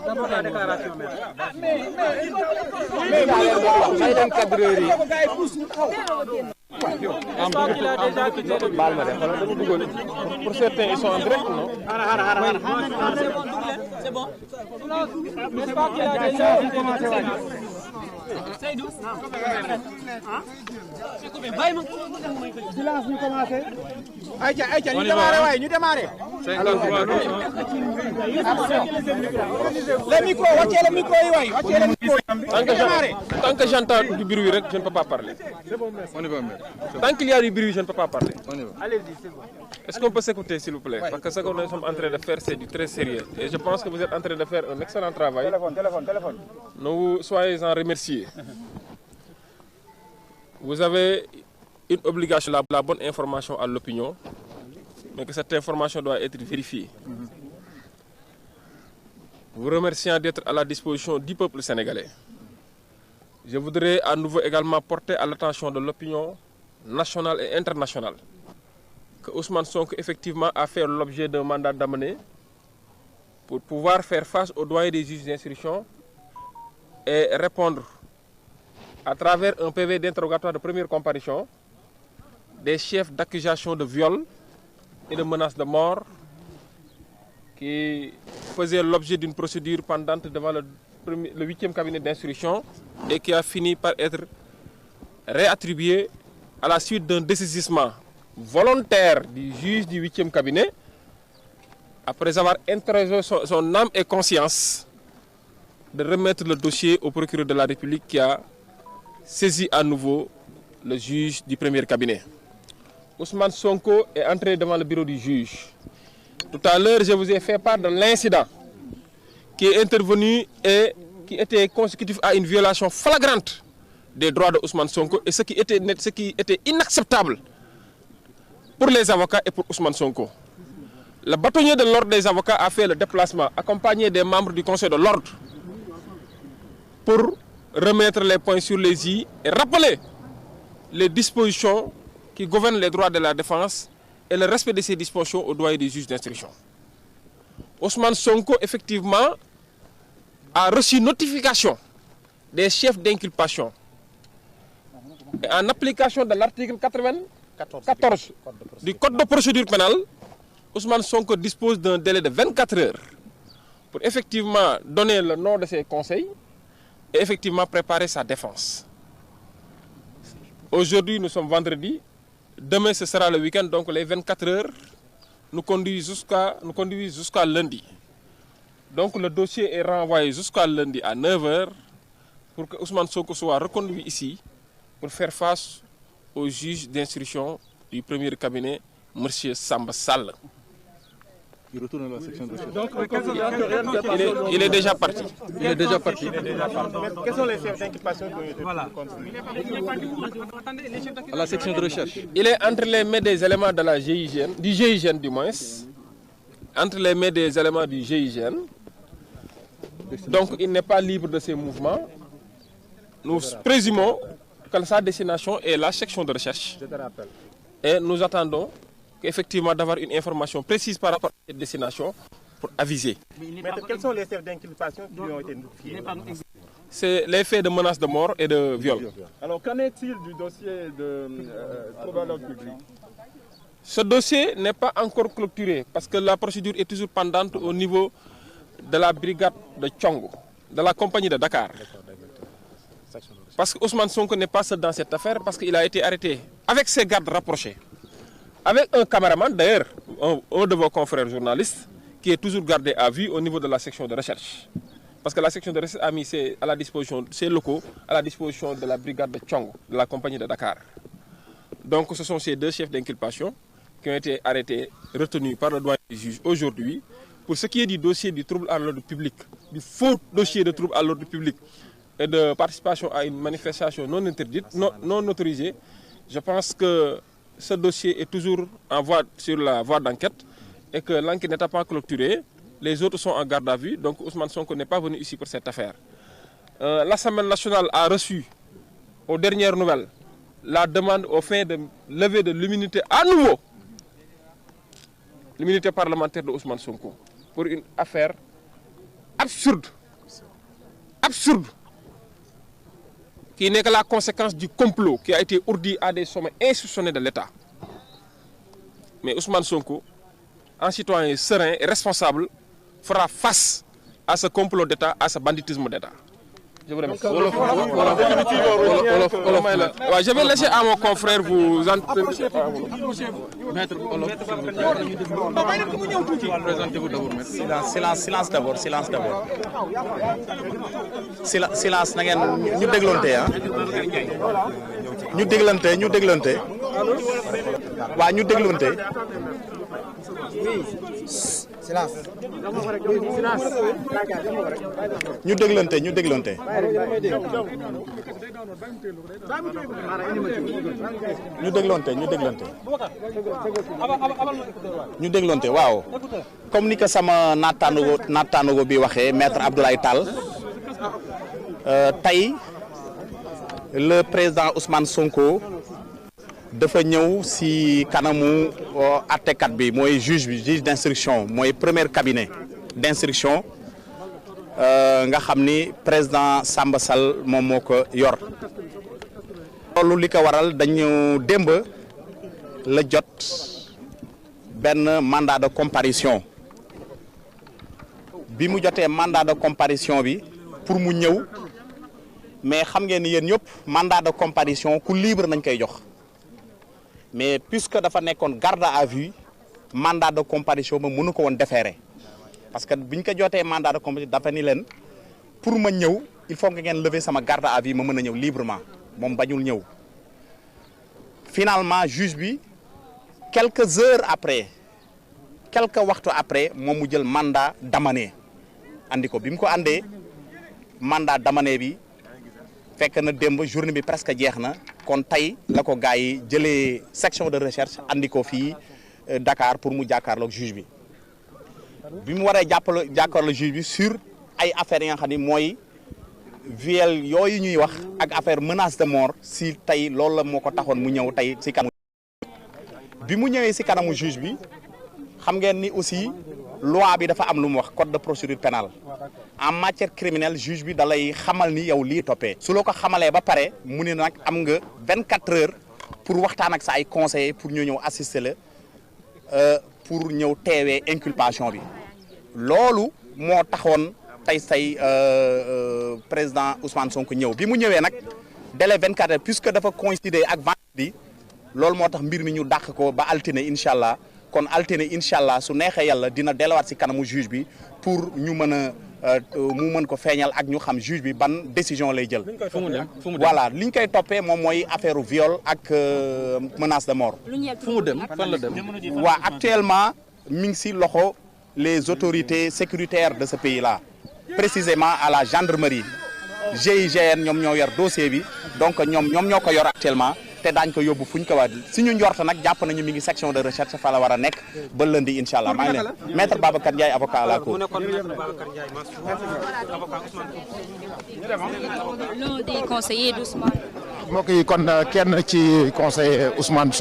D'abord la déclaration. Pour certains, ils sont en direct, non? C'est bon. N'est-ce pas qu'il a déjà commencé? Seydou. Silence, ñu commencé. Aïcha, ñu démarrer, ñu démarrer. Le micro, wàccee le micro yi waay, wàccee le micro. Tant que j'entends du bruit, je ne peux pas parler. On y va, Tant qu'il y a du bruit, je ne peux pas parler. on y va. Allez-y, c'est bon. Est-ce qu'on peut s'écouter, s'il vous plaît? Parce que ce que nous sommes en train de faire, c'est du très sérieux. Et je pense que vous êtes en train de faire un excellent travail. Téléphone. Nous soyez en remerciés. Vous avez une obligation, la bonne information à l'opinion, mais que cette information doit être vérifiée. Vous remerciant d'être à la disposition du peuple sénégalais. Je voudrais à nouveau également porter à l'attention de l'opinion nationale et internationale que Ousmane Sonko effectivement a fait l'objet d'un mandat d'amener pour pouvoir faire face aux doyens des juges d'instruction et répondre à travers un PV d'interrogatoire de première comparution des chefs d'accusation de viol et de menaces de mort qui faisaient l'objet d'une procédure pendante devant le 8e cabinet d'instruction et qui a fini par être réattribué à la suite d'un dessaisissement volontaire du juge du 8e cabinet après avoir interrogé son âme et conscience de remettre le dossier au procureur de la République qui a saisi à nouveau le juge du premier cabinet. Ousmane Sonko est entré devant le bureau du juge. Tout à l'heure, je vous ai fait part de l'incident qui est intervenu et qui était consécutif à une violation flagrante des droits de Ousmane Sonko et ce qui était inacceptable pour les avocats et pour Ousmane Sonko. Le bâtonnier de l'ordre des avocats a fait le déplacement accompagné des membres du Conseil de l'ordre pour remettre les points sur les i et rappeler les dispositions qui gouvernent les droits de la défense et le respect de ces dispositions aux doyens des juges d'instruction. Ousmane Sonko, effectivement, a reçu notification des chefs d'inculpation. Et en application de l'article 94 du Code de procédure pénale, Ousmane Sonko dispose d'un délai de 24 heures pour effectivement donner le nom de ses conseils et effectivement préparer sa défense. Aujourd'hui, nous sommes vendredi. Demain, ce sera le week-end, donc les 24 heures nous conduisent jusqu'à lundi. Donc le dossier est renvoyé jusqu'à lundi à 9 heures pour que Ousmane Sonko soit reconduit ici pour faire face au juge d'instruction du premier cabinet, M. Samba Sall. Il retourne à la section de recherche. Donc, Il est déjà parti. Il est déjà parti. quels sont les chefs d'inculpation qui ont été À la section de recherche. Il est entre les mains des éléments de la GIGN, du GIGN du moins, entre les mains des éléments du GIGN. Donc il n'est pas libre de ses mouvements. Nous présumons que sa destination est la section de recherche. Et nous attendons effectivement d'avoir une information précise par rapport à cette destination pour aviser. Mais quels sont les chefs d'inculpation qui lui ont été notifiés? C'est les faits de menaces de mort et de viol. Alors, qu'en est-il du dossier de trouble à l'ordre public? Ce dossier n'est pas encore clôturé parce que la procédure est toujours pendante au niveau de la brigade de Tchongo, de la compagnie de Dakar. Parce que Ousmane Sonko n'est pas seul dans cette affaire parce qu'il a été arrêté avec ses gardes rapprochés. Avec un caméraman, d'ailleurs, un de vos confrères journalistes, qui est toujours gardé à vue au niveau de la section de recherche. Parce que la section de recherche a mis à la disposition, ses locaux, à la disposition de la brigade de Tchongo, de la compagnie de Dakar. Donc ce sont ces deux chefs d'inculpation qui ont été arrêtés, retenus par le doyen du juge aujourd'hui. Pour ce qui est du dossier du trouble à l'ordre public, du faux dossier de trouble à l'ordre public et de participation à une manifestation non interdite, non autorisée, je pense que ce dossier est toujours sur la voie d'enquête et que l'enquête n'est pas clôturée. Les autres sont en garde à vue, donc Ousmane Sonko n'est pas venu ici pour cette affaire. L'Assemblée nationale a reçu, aux dernières nouvelles, la demande au fin de lever de l'immunité à nouveau l'immunité parlementaire de Ousmane Sonko pour une affaire absurde, qui n'est que la conséquence du complot qui a été ourdi à des sommets institutionnels de l'État. Mais Ousmane Sonko, un citoyen serein et responsable, fera face à ce complot d'État, à ce banditisme d'État. Je vous remercie. Je vais laisser à mon confrère vous entendre. Maître Olof, présentez-vous d'abord, maître. Silence d'abord. Silence na ngeen ñu dégloonte ah. ñu déglante. Waa ñu dégloonte. Silence. ñu déglante. ñu dégloonte waaw. Comme ni ko sama naataango bi waxee maître Abdoulaye Tall tey le président Ousmane Sonko dafa ñëw si kanamu àttekat bi mooy juge d'instruction mooy premier cabinet d'instruction nga xam ni président Samba Sall moom moo ko yor. loolu li ko waral dañu démb la jot benn mandat de comparution bi mu jotee mandat de comparution bi pour mu ñëw mais xam ngeen ni yéen ñëpp mandat de comparution ku libre nañ koy jox. Mais puisque dafa nekkoon garde à vue mandat de comparution ma mënu ko woon déférer parce que biñ ko jotee mandat de comparution dafa ni leen pour ma ñëw il faut que ngeen lever sama garde à vue ma mën a ñëw librement moom bañul ñëw. Finalement juge bi quelques waxtu après moom mu jël mandat d'amener andi ko bi mu ko andee mandat d'amener bi fekk na démb journée bi presque jeex na kon tey la ko gars yi jëlee section de recherche andi ko fii Dakar pour mu jàkkaarloog juge bi mu waree jàkkaarloog juge bi sur ay affaires yi nga xam ni mooy viol yooyu ñuy wax ak affaire menace de mort si tey loolu la moo ko taxoon mu ñëw tey si kanamu bi mu ñëwee si kanamu juge bi xam ngeen ni aussi loi bi dafa am lu mu wax code de procédure pénale en matière criminelle juge bi da lay xamal ni yow lii toppee su la ko xamalee ba pare mu ne nag am nga 24 heures pour waxtaan ak sa ay conseillers pour ñu ñëw assister la pour ñëw teewee inculpation bi loolu moo taxoon tey président Ousmane Sonko ñëw bi mu ñëwee nag délai 24 heures puisque dafa coïncider ak vendredi loolu moo tax mbir mi ñu dàq ko ba altine incha allah kon altine incha allah su neexee yàlla dina delluwaat si kanamu juge bi pour ñu mën a mu mën ko feeñal ak ñu xam juge bi ban décision lay jël. Voilà li ñu koy toppee moom mooy affaire viol ak menace de mort. fu mu dem fan la dem. waa actuellement mi ngi si loxo les autorités sécuritaires de ce pays là précisément à la gendarmerie GIGN ñoom ñoo yor dossier bi donc ñoom ñoo ko yor actuellement. te daañ ko yóbbu fu ñu ko war suñu njort nag jàpp nañu mi ngi section de recherche fa la war a nekk ba lundi incha allah maa ngi leen maître Babacar Ndiaye avocat à la cour. L'un des conseillers d'Ousmane. mbokk yi kon kenn ci conseiller Ousmane